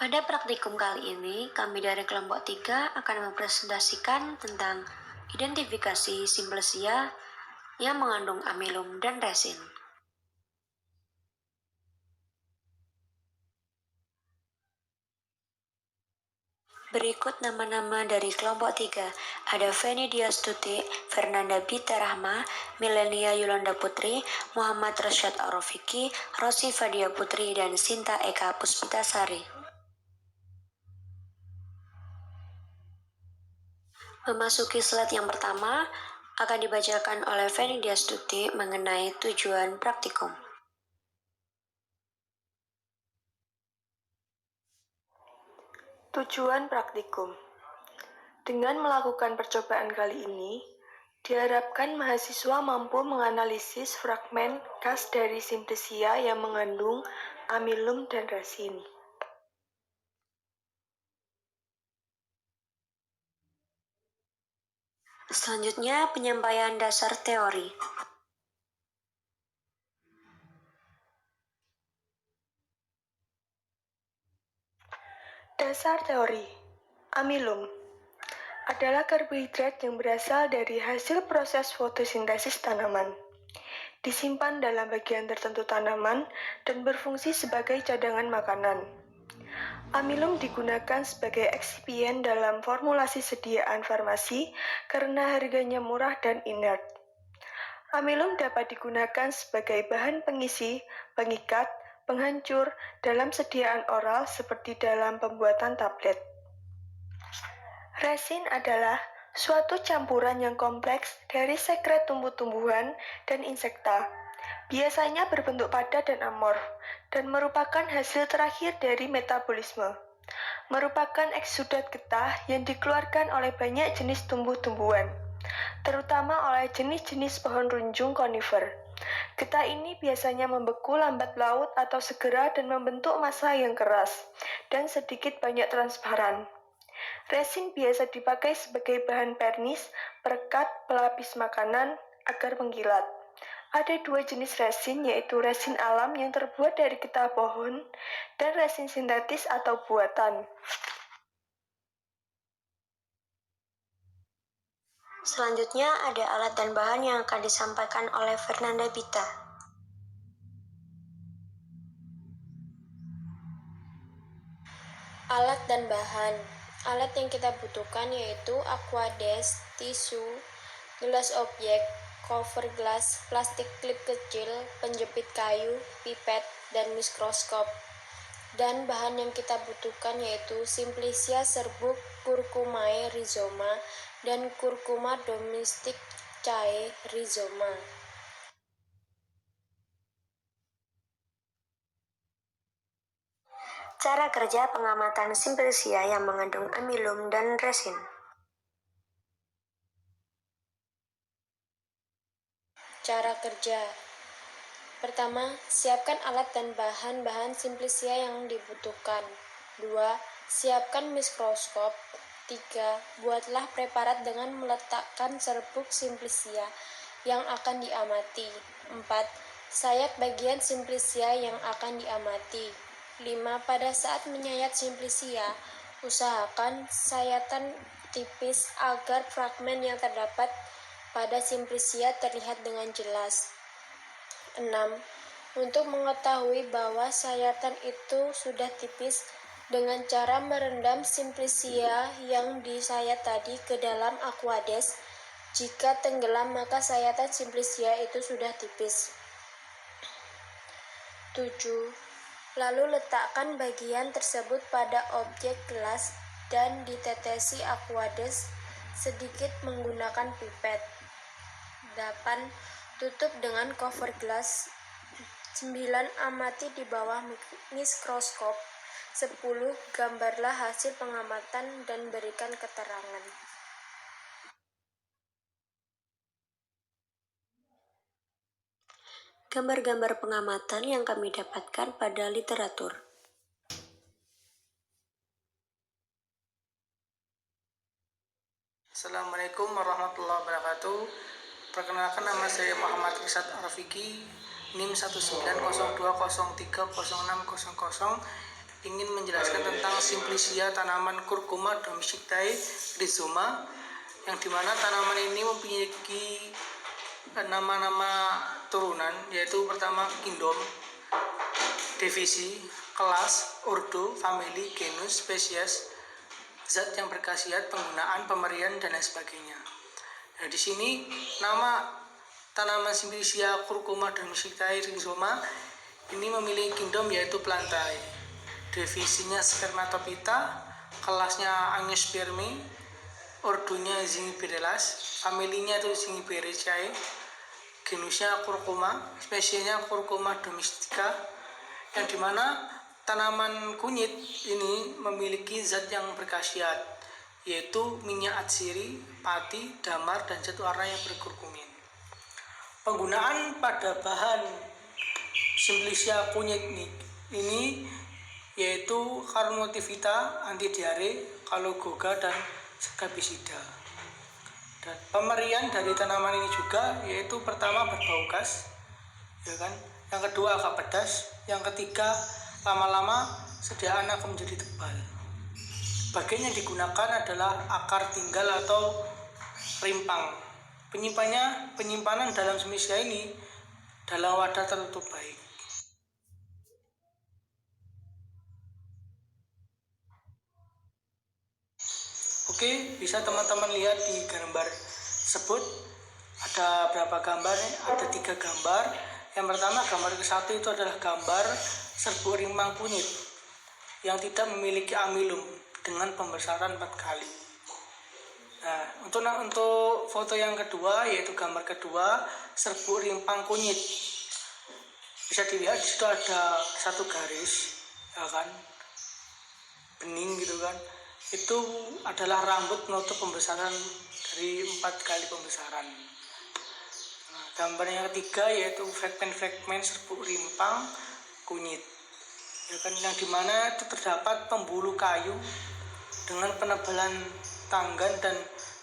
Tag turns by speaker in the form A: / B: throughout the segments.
A: Pada praktikum kali ini, kami dari kelompok 3 akan mempresentasikan tentang identifikasi simplesia yang mengandung amilum dan resin. Berikut nama-nama dari kelompok 3. Ada Feni Diastuti, Fernanda Bita Rahma, Milenia Yolanda Putri, Muhammad Rasyad Arofiki, Rosi Fadia Putri, dan Sinta Eka Puspitasari. Memasuki slide yang pertama, akan dibacakan oleh Feni Diastuti mengenai tujuan praktikum.
B: Tujuan praktikum. Dengan melakukan percobaan kali ini, diharapkan mahasiswa mampu menganalisis fragmen gas dari simplesia yang mengandung amilum dan resin.
A: Selanjutnya, penyampaian dasar teori.
B: Dasar teori. Amilum adalah karbohidrat yang berasal dari hasil proses fotosintesis tanaman. Disimpan dalam bagian tertentu tanaman dan berfungsi sebagai cadangan makanan. Amilum digunakan sebagai eksipien dalam formulasi sediaan farmasi karena harganya murah dan inert. Amilum dapat digunakan sebagai bahan pengisi, pengikat, penghancur dalam sediaan oral seperti dalam pembuatan tablet. Resin adalah suatu campuran yang kompleks dari sekret tumbuh-tumbuhan dan insekta. Biasanya berbentuk padat dan amorf, dan merupakan hasil terakhir dari metabolisme. Merupakan eksudat getah yang dikeluarkan oleh banyak jenis tumbuh-tumbuhan, terutama oleh jenis-jenis pohon runjung konifer. Getah ini biasanya membeku lambat laut atau segera dan membentuk massa yang keras dan sedikit banyak transparan. Resin biasa dipakai sebagai bahan pernis, perekat, pelapis makanan, agar mengkilat. Ada dua jenis resin, yaitu resin alam yang terbuat dari getah pohon dan resin sintetis atau buatan.
A: Selanjutnya ada alat dan bahan yang akan disampaikan oleh Fernanda Bita. Alat dan bahan. Alat yang kita butuhkan yaitu aquades, tisu, gelas objek, cover gelas, plastik klip kecil, penjepit kayu, pipet, dan mikroskop. Dan bahan yang kita butuhkan yaitu Simplesia serbuk, Curcumae rhizoma, dan Curcuma domesticae rhizoma. Cara kerja pengamatan simplesia yang mengandung amilum dan resin. Cara kerja. Pertama, siapkan alat dan bahan-bahan simplesia yang dibutuhkan. 2. Siapkan mikroskop. 3. Buatlah preparat dengan meletakkan serbuk simplesia yang akan diamati. 4. Sayat bagian simplesia yang akan diamati. 5. Pada saat menyayat simplesia, usahakan sayatan tipis agar fragmen yang terdapat pada simplesia terlihat dengan jelas. 6. Untuk mengetahui bahwa sayatan itu sudah tipis, dengan cara merendam simplesia yang disayat tadi ke dalam aquades. Jika tenggelam, maka sayatan simplesia itu sudah tipis. 7. Lalu letakkan bagian tersebut pada objek gelas dan ditetesi aquades sedikit menggunakan pipet. 8. Tutup dengan cover gelas. 9. Amati di bawah mikroskop. 10. Gambarlah hasil pengamatan dan berikan keterangan. Gambar-gambar pengamatan yang kami dapatkan pada literatur.
C: Assalamualaikum warahmatullahi wabarakatuh. Perkenalkan, nama saya Muhammad Rasyad Arofiki, NIM 19020306000, ingin menjelaskan tentang Simplicia tanaman Curcuma domestictae rhizoma, yang dimana tanaman ini memiliki nama-nama turunan, yaitu pertama kingdom, divisi, kelas, ordo, famili, genus, spesies, zat yang berkhasiat, penggunaan, pemberian, dan lain sebagainya. Nah, di sini nama tanaman Simplicia Curcuma domestictae rhizoma ini memiliki kingdom yaitu plantae, divisinya spermatophyta, kelasnya Angiospermae, ordonya Zingiberellus, familinya itu Zingiberaceae, genusnya Curcuma, spesiesnya Curcuma domestica, yang dimana tanaman kunyit ini memiliki zat yang berkhasiat, yaitu minyak atsiri, pati, damar, dan zat warna yang berkurkumin. Penggunaan pada bahan Simplicia kunyit ini yaitu Carnotivita, anti diare, Kalogoga, dan Scabicida. Dan pemberian dari tanaman ini juga yaitu pertama berbau khas, ya kan? Yang kedua agak pedas, yang ketiga lama-lama sediaan akan menjadi tebal. Bagian yang digunakan adalah akar tinggal atau rimpang. Penyimpanan dalam Simplicia ini dalam wadah tertutup baik. Oke, bisa teman-teman lihat di gambar tersebut ada berapa gambar? Ada 3 gambar. Yang pertama, gambar ke-1 itu adalah gambar serbuk rimpang kunyit yang tidak memiliki amilum dengan pembesaran 4 kali. Nah, untuk foto yang kedua, yaitu gambar kedua, serbuk rimpang kunyit. Bisa dilihat di situ ada 1 garis, ya kan, bening gitu kan. Itu adalah rambut penutup pembesaran dari 4 kali pembesaran. Nah, gambar yang ketiga yaitu fragmen-fragmen serbuk rimpang kunyit, ya kan, yang dimana itu terdapat pembuluh kayu dengan penebalan tanggan dan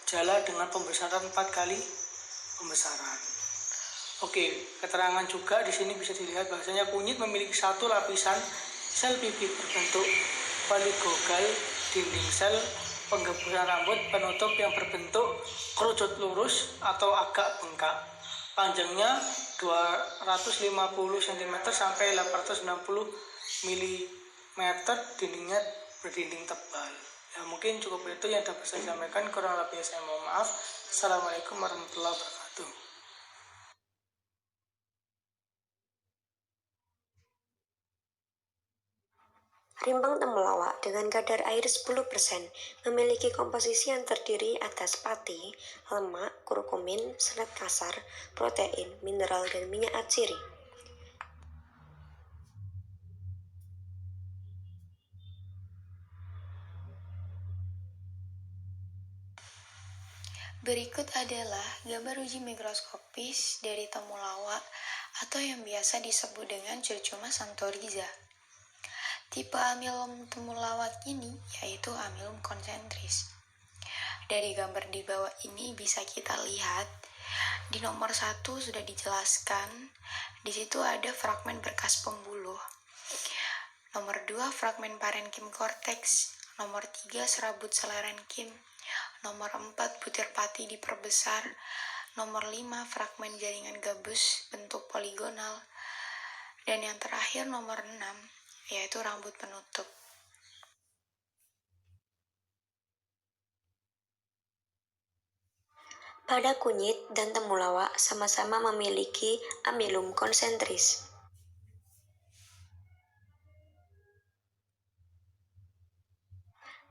C: jala dengan pembesaran 4 kali pembesaran. Oke, keterangan juga di sini bisa dilihat bahwasanya kunyit memiliki 1 lapisan sel bibit berbentuk poligogal, dinding sel penggemburan rambut penutup yang berbentuk kerucut lurus atau agak bengkak. Panjangnya 250 cm sampai 860 mm, dindingnya berdinding tebal. Ya, mungkin cukup itu yang dapat saya sampaikan, kurang lebih saya mohon maaf. Assalamualaikum warahmatullahi wabarakatuh.
D: Rimpang temulawak dengan kadar air 10% memiliki komposisi yang terdiri atas pati, lemak, kurkumin, serat kasar, protein, mineral, dan minyak atsiri.
E: Berikut adalah gambar uji mikroskopis dari temulawak atau yang biasa disebut dengan Curcuma santoriza. Tipe amilum temulawak ini yaitu amilum konsentris. Dari gambar di bawah ini bisa kita lihat di nomor 1 sudah dijelaskan. Di situ ada fragmen berkas pembuluh. Nomor 2 fragmen parenkim korteks. Nomor 3 serabut selerenkim. Nomor 4 butir pati diperbesar. Nomor 5 fragmen jaringan gabus bentuk poligonal. Dan yang terakhir nomor 6 yaitu rambut penutup.
D: Pada kunyit dan temulawak sama-sama memiliki amilum konsentris.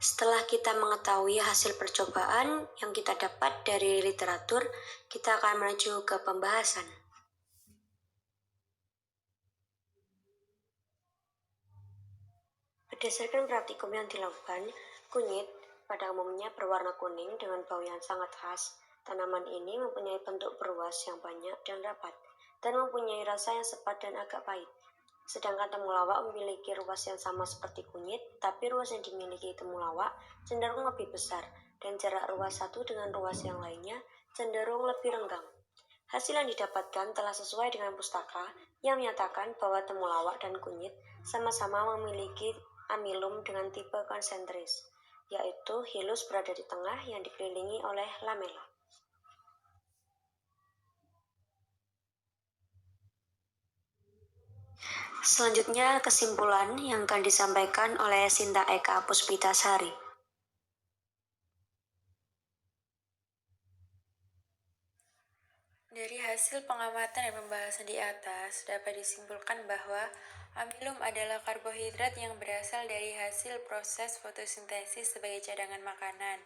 D: Setelah kita mengetahui hasil percobaan yang kita dapat dari literatur, kita akan menuju ke pembahasan. Berdasarkan praktikum yang dilakukan, kunyit pada umumnya berwarna kuning dengan bau yang sangat khas. Tanaman ini mempunyai bentuk beruas yang banyak dan rapat, dan mempunyai rasa yang sepat dan agak pahit. Sedangkan temulawak memiliki ruas yang sama seperti kunyit, tapi ruas yang dimiliki temulawak cenderung lebih besar, dan jarak ruas satu dengan ruas yang lainnya cenderung lebih renggang. Hasil yang didapatkan telah sesuai dengan pustaka yang menyatakan bahwa temulawak dan kunyit sama-sama memiliki amilum dengan tipe konsentris, yaitu hilus berada di tengah yang dikelilingi oleh lamela. Selanjutnya kesimpulan yang akan disampaikan oleh Sinta Eka Puspitasari.
E: Dari hasil pengamatan dan pembahasan di atas, dapat disimpulkan bahwa amilum adalah karbohidrat yang berasal dari hasil proses fotosintesis sebagai cadangan makanan,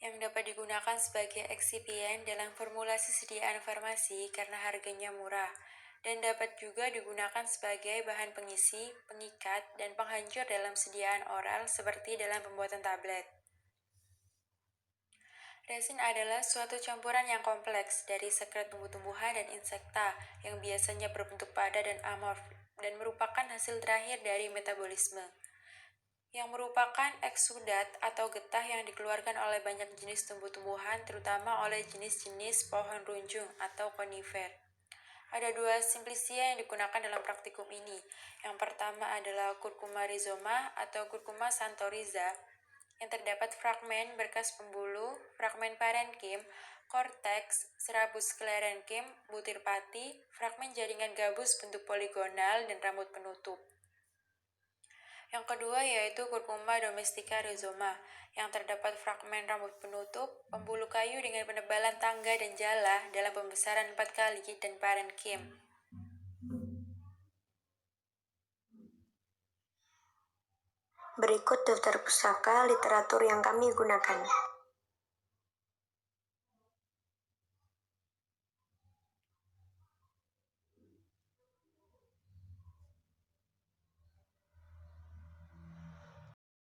E: yang dapat digunakan sebagai eksipien dalam formulasi sediaan farmasi karena harganya murah, dan dapat juga digunakan sebagai bahan pengisi, pengikat, dan penghancur dalam sediaan oral seperti dalam pembuatan tablet. Resin adalah suatu campuran yang kompleks dari sekret tumbuh-tumbuhan dan insekta yang biasanya berbentuk padat dan amorf dan merupakan hasil terakhir dari metabolisme, yang merupakan eksudat atau getah yang dikeluarkan oleh banyak jenis tumbuh-tumbuhan, terutama oleh jenis-jenis pohon runjung atau konifer. Ada dua simplisia yang digunakan dalam praktikum ini. Yang pertama adalah Curcuma rhizoma atau Curcuma santoriza, yang terdapat fragmen berkas pembuluh, fragmen parenkim, korteks, serabut sklerenkim, butir pati, fragmen jaringan gabus bentuk poligonal, dan rambut penutup. Yang kedua yaitu Curcuma domestica rhizoma, yang terdapat fragmen rambut penutup, pembuluh kayu dengan penebalan tangga dan jala dalam pembesaran 4 kali, dan parenkim.
D: Berikut daftar pustaka literatur yang kami gunakan.